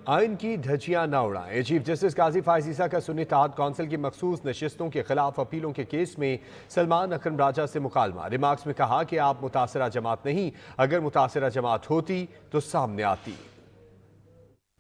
آئین کی دھجیاں نہ اڑائیں۔ چیف جسٹس قاضی فائز عیسیٰ کا سنی اتحاد کونسل کی مخصوص نشستوں کے خلاف اپیلوں کے کیس میں سلمان اکرم راجہ سے مکالمہ۔ ریمارکس میں کہا کہ آپ متاثرہ جماعت نہیں، اگر متاثرہ جماعت ہوتی تو سامنے آتی۔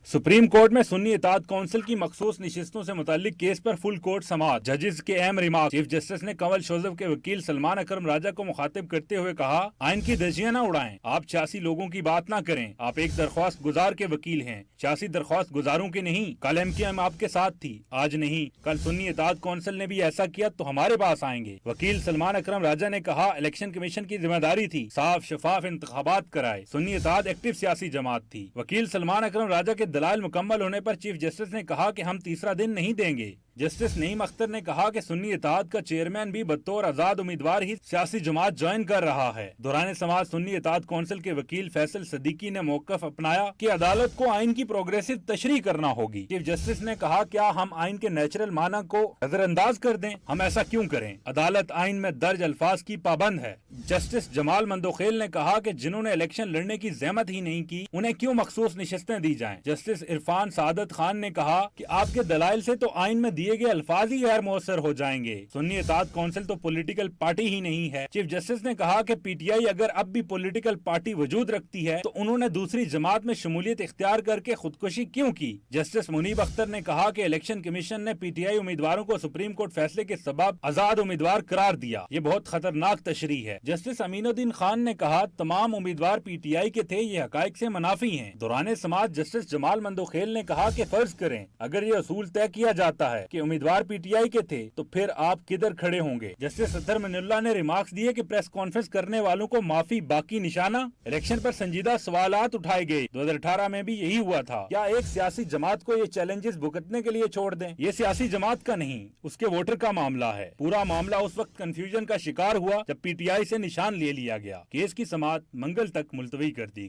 سپریم کورٹ میں سنی اتحاد کونسل کی مخصوص نشستوں سے متعلق کیس پر فل کورٹ سماعت۔ ججز کے اہم ریمارک۔ چیف جسٹس نے کنول شوذف کے وکیل سلمان اکرم راجہ کو مخاطب کرتے ہوئے کہا، آئین کی دھجیاں نہ اڑائیں، آپ 86 لوگوں کی بات نہ کریں، آپ ایک درخواست گزار کے وکیل ہیں، 86 درخواست گزاروں کے نہیں۔ کل MQM آپ کے ساتھ تھی، آج نہیں۔ کل سنی اتحاد کونسل نے بھی ایسا کیا تو ہمارے پاس آئیں گے۔ وکیل سلمان اکرم راجہ نے کہا، الیکشن کمیشن کی ذمہ داری تھی صاف شفاف انتخابات کرائے۔ سنی اتحاد ایکٹیو سیاسی جماعت تھی۔ وکیل سلمان اکرم راجہ کے دلائل مکمل ہونے پر چیف جسٹس نے کہا کہ ہم تیسرا دن نہیں دیں گے۔ جسٹس نعیم اختر نے کہا کہ سنی اتحاد کا چیئرمین بھی بطور آزاد امیدوار ہی سیاسی جماعت جوائن کر رہا ہے۔ دوران سماعت سنی اتحاد کونسل کے وکیل فیصل صدیقی نے موقف اپنایا کہ عدالت کو آئین کی پروگریسو تشریح کرنا ہوگی۔ چیف جسٹس نے کہا، کیا ہم آئین کے نیچرل معنی کو نظر انداز کر دیں؟ ہم ایسا کیوں کریں؟ عدالت آئین میں درج الفاظ کی پابند ہے۔ جسٹس جمال مندوخیل نے کہا کہ جنہوں نے الیکشن لڑنے کی زحمت ہی نہیں کی، انہیں کیوں مخصوص نشستیں دی جائیں؟ جسٹس عرفان سعادت خان نے کہا کہ آپ کے دلائل سے تو آئین میں دیے گئے الفاظ ہی غیر مؤثر ہو جائیں گے۔ سنی اتحاد کونسل تو پولیٹیکل پارٹی ہی نہیں ہے۔ چیف جسٹس نے کہا کہ PTI اگر اب بھی پولیٹیکل پارٹی وجود رکھتی ہے تو انہوں نے دوسری جماعت میں شمولیت اختیار کر کے خودکشی کیوں کی؟ جسٹس منیب اختر نے کہا کہ الیکشن کمیشن نے PTI امیدواروں کو سپریم کورٹ فیصلے کے سبب آزاد امیدوار قرار دیا، یہ بہت خطرناک تشریح ہے۔ جسٹس امین الدین خان نے کہا، تمام امیدوار PTI کے تھے، یہ حقائق سے منافی ہیں۔ دوران سماعت جسٹس جمال مندوخیل نے کہا کہ فرض کریں اگر یہ اصول طے کیا جاتا ہے کہ امیدوار PTI کے تھے تو پھر آپ کدھر کھڑے ہوں گے؟ جسٹس اطہر من اللہ نے ریمارکس دیے کہ پریس کانفرنس کرنے والوں کو معافی باقی نشانہ۔ الیکشن پر سنجیدہ سوالات اٹھائے گئے، 2018 میں بھی یہی ہوا تھا۔ کیا ایک سیاسی جماعت کو یہ چیلنجز بھگتنے کے لیے چھوڑ دیں؟ یہ سیاسی جماعت کا نہیں، اس کے ووٹر کا معاملہ ہے۔ پورا معاملہ اس وقت کنفیوژن کا شکار ہوا جب PTI سے نشان لے لیا گیا۔ کیس کی سماعت منگل تک ملتوی کر دی گئی۔